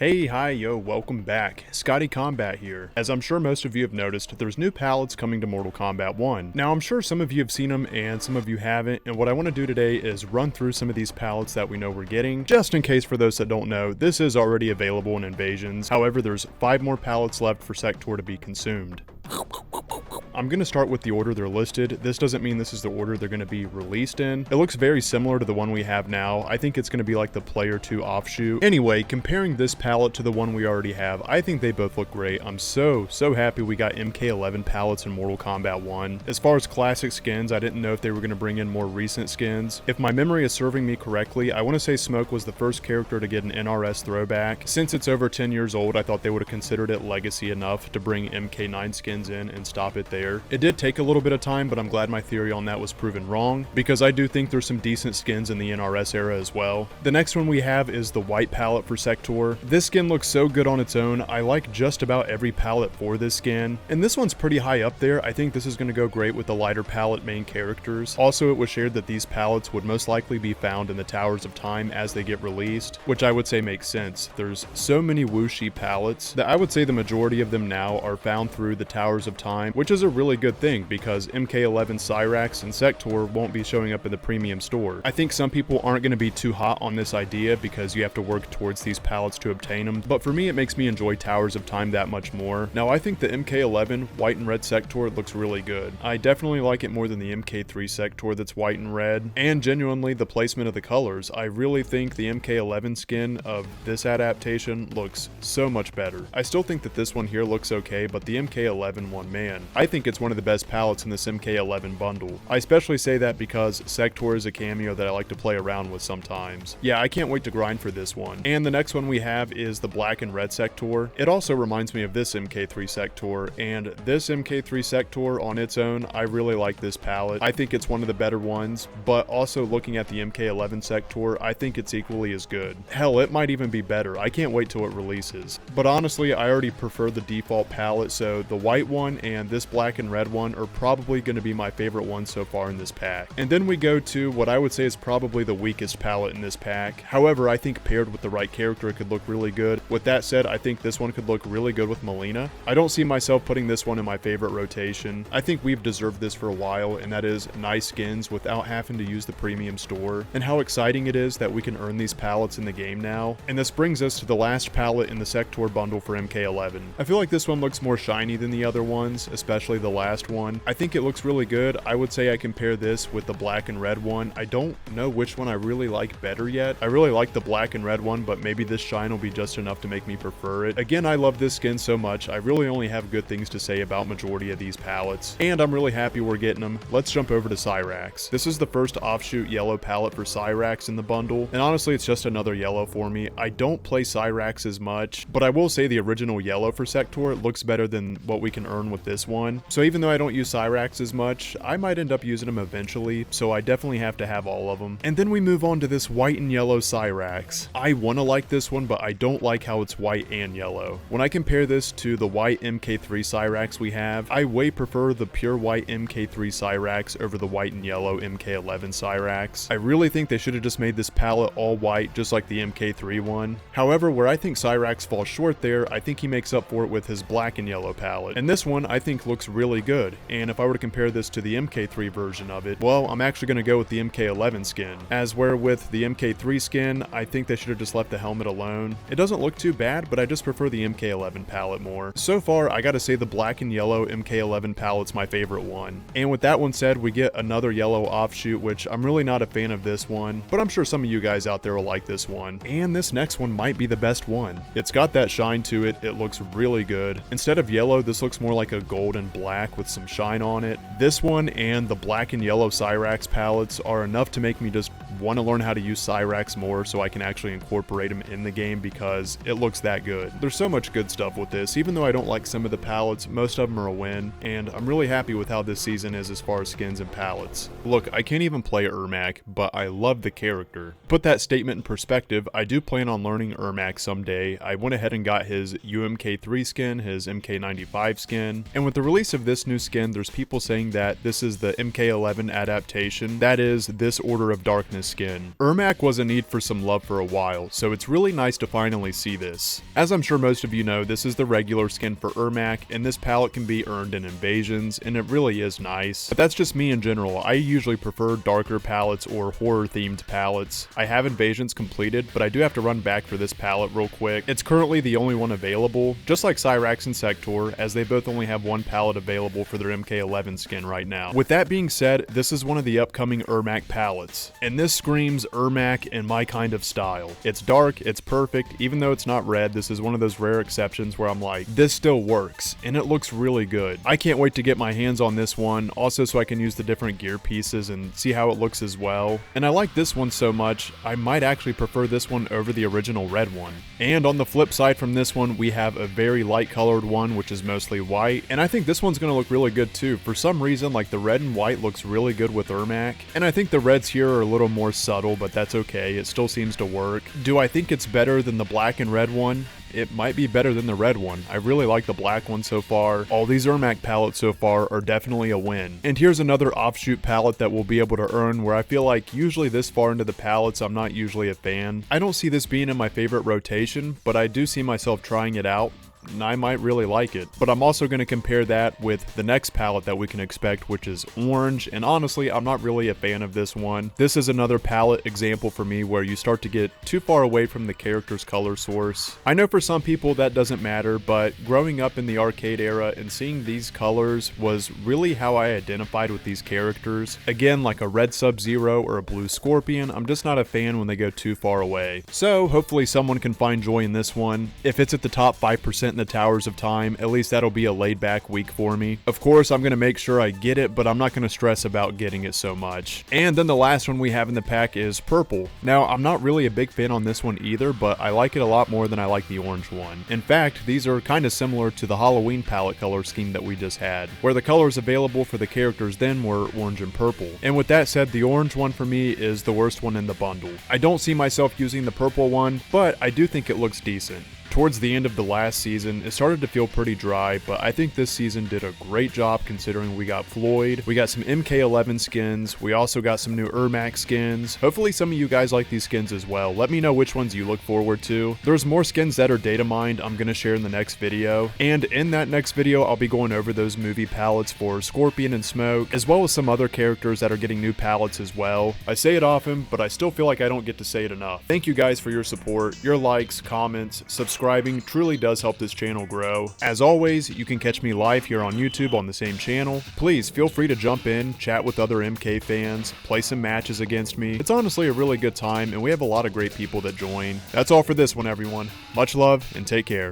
Hey, hi, yo, welcome back. Scotty Combat here. As I'm sure most of you have noticed, there's new palettes coming to Mortal Kombat 1. Now, I'm sure some of you have seen them and some of you haven't, and what I want to do today is run through some of these palettes that we know we're getting. Just in case for those that don't know, this is already available in Invasions. However, there's 5 more palettes left for Sektor to be consumed. I'm going to start with the order they're listed. This doesn't mean this is the order they're going to be released in. It looks very similar to the one we have now. I think it's going to be like the Player 2 offshoot. Anyway, comparing this palette to the one we already have, I think they both look great. I'm so happy we got MK1 palettes in Mortal Kombat 1. As far as classic skins, I didn't know if they were going to bring in more recent skins. If my memory is serving me correctly, I want to say Smoke was the first character to get an NRS throwback. Since it's over 10 years old, I thought they would have considered it legacy enough to bring MK9 skins in and stop it there. It did take a little bit of time, but I'm glad my theory on that was proven wrong, because I do think there's some decent skins in the NRS era as well. The next one we have is the white palette for Sektor. This skin looks so good on its own. I like just about every palette for this skin, and this one's pretty high up there. I think this is going to go great with the lighter palette main characters. Also, it was shared that these palettes would most likely be found in the Towers of Time as they get released, which I would say makes sense. There's so many Wuxi palettes that I would say the majority of them now are found through the Towers of Time, which is a really good thing because MK1 Cyrax and Sektor won't be showing up in the premium store. I think some people aren't going to be too hot on this idea because you have to work towards these palettes to obtain them, but for me it makes me enjoy Towers of Time that much more. Now I think the MK1 white and red Sektor looks really good. I definitely like it more than the MK3 Sektor that's white and red, and genuinely the placement of the colors. I really think the MK1 skin of this adaptation looks so much better. I still think that this one here looks okay, but the MK1 one, man, I think it's one of the best palettes in this MK1 bundle. I especially say that because Sektor is a cameo that I like to play around with sometimes. Yeah, I can't wait to grind for this one. And the next one we have is the black and red Sektor. It also reminds me of this MK3 Sektor, and this MK3 Sektor on its own, I really like this palette. I think it's one of the better ones, but also looking at the MK1 Sektor, I think it's equally as good. Hell, it might even be better. I can't wait till it releases. But honestly, I already prefer the default palette, so the white one and this black and red one are probably going to be my favorite ones so far in this pack. And then we go to what I would say is probably the weakest palette in this pack. However, I think paired with the right character it could look really good. With that said, I think this one could look really good with Melina. I don't see myself putting this one in my favorite rotation. I think we've deserved this for a while, and that is nice skins without having to use the premium store. And how exciting it is that we can earn these palettes in the game now. And this brings us to the last palette in the Sektor bundle for MK1. I feel like this one looks more shiny than the other ones, especially the last one. I think it looks really good. I would say I compare this with the black and red one. I don't know which one I really like better yet. I really like the black and red one, but maybe this shine will be just enough to make me prefer it. Again, I love this skin so much. I really only have good things to say about majority of these palettes, and I'm really happy we're getting them. Let's jump over to Cyrax. This is the first offshoot yellow palette for Cyrax in the bundle, and honestly it's just another yellow for me. I don't play Cyrax as much, but I will say the original yellow for Sektor looks better than what we can earn with this one. So even though I don't use Cyrax as much, I might end up using them eventually, so I definitely have to have all of them. And then we move on to this white and yellow Cyrax. I want to like this one, but I don't like how it's white and yellow. When I compare this to the white MK3 Cyrax we have, I way prefer the pure white MK3 Cyrax over the white and yellow MK1 Cyrax. I really think they should have just made this palette all white, just like the MK3 one. However, where I think Cyrax falls short there, I think he makes up for it with his black and yellow palette. And this one I think looks really good, and if I were to compare this to the MK3 version of it, well, I'm actually going to go with the MK1 skin. As where with the MK3 skin, I think they should have just left the helmet alone. It doesn't look too bad, but I just prefer the MK1 palette more. So far, I gotta say the black and yellow MK1 palette's my favorite one. And with that one said, we get another yellow offshoot, which I'm really not a fan of this one, but I'm sure some of you guys out there will like this one. And this next one might be the best one. It's got that shine to it. It looks really good. Instead of yellow, this looks more like a gold and black with some shine on it. This one and the black and yellow Cyrax palettes are enough to make me just want to learn how to use Cyrax more so I can actually incorporate them in the game because it looks that good. There's so much good stuff with this. Even though I don't like some of the palettes, most of them are a win, and I'm really happy with how this season is as far as skins and palettes. Look, I can't even play Ermac, but I love the character. Put that statement in perspective, I do plan on learning Ermac someday. I went ahead and got his UMK3 skin, his MK95 skin, and with the release of of this new skin, there's people saying that this is the MK1 adaptation, that is, this Order of Darkness skin. Ermac was in need for some love for a while, so it's really nice to finally see this. As I'm sure most of you know, this is the regular skin for Ermac, and this palette can be earned in invasions, and it really is nice. But that's just me in general. I usually prefer darker palettes or horror themed palettes. I have invasions completed, but I do have to run back for this palette real quick. It's currently the only one available, just like Cyrax and Sektor, as they both only have one palette available for their MK1 skin right now. With that being said, this is one of the upcoming Ermac palettes, and this screams Ermac and my kind of style. It's dark, it's perfect, even though it's not red. This is one of those rare exceptions where I'm like, this still works, and it looks really good. I can't wait to get my hands on this one, also so I can use the different gear pieces and see how it looks as well. And I like this one so much, I might actually prefer this one over the original red one. And on the flip side from this one, we have a very light colored one, which is mostly white, and I think this one's gonna look really good too. For some reason, like the red and white looks really good with Ermac, and I think the reds here are a little more subtle, but that's okay, it still seems to work. Do I think it's better than the black and red one? It might be better than the red one. I really like the black one so far. All these Ermac palettes so far are definitely a win. And here's another offshoot palette that we'll be able to earn, where I feel like usually this far into the palettes I'm not usually a fan. I don't see this being in my favorite rotation, but I do see myself trying it out, and I might really like it. But I'm also going to compare that with the next palette that we can expect, which is orange, and honestly, I'm not really a fan of this one. This is another palette example for me where you start to get too far away from the character's color source. I know for some people that doesn't matter, but growing up in the arcade era and seeing these colors was really how I identified with these characters. Again, like a red Sub-Zero or a blue Scorpion, I'm just not a fan when they go too far away. So hopefully someone can find joy in this one. If it's at the top 5% in the Towers of Time, at least that'll be a laid back week for me. Of course, I'm going to make sure I get it, but I'm not going to stress about getting it so much. And then the last one we have in the pack is purple. Now, I'm not really a big fan on this one either, but I like it a lot more than I like the orange one. In fact, these are kind of similar to the Halloween palette color scheme that we just had, where the colors available for the characters then were orange and purple. And with that said, the orange one for me is the worst one in the bundle. I don't see myself using the purple one, but I do think it looks decent. Towards the end of the last season, it started to feel pretty dry, but I think this season did a great job considering we got Floyd, we got some MK1 skins, we also got some new Ermac skins. Hopefully some of you guys like these skins as well. Let me know which ones you look forward to. There's more skins that are data mined I'm going to share in the next video, and in that next video I'll be going over those movie palettes for Scorpion and Smoke, as well as some other characters that are getting new palettes as well. I say it often, but I still feel like I don't get to say it enough. Thank you guys for your support, your likes, comments, subscribing truly does help this channel grow. As always, you can catch me live here on YouTube on the same channel. Please feel free to jump in, chat with other MK fans, play some matches against me. It's honestly a really good time, and we have a lot of great people that join. That's all for this one, everyone. Much love, and take care.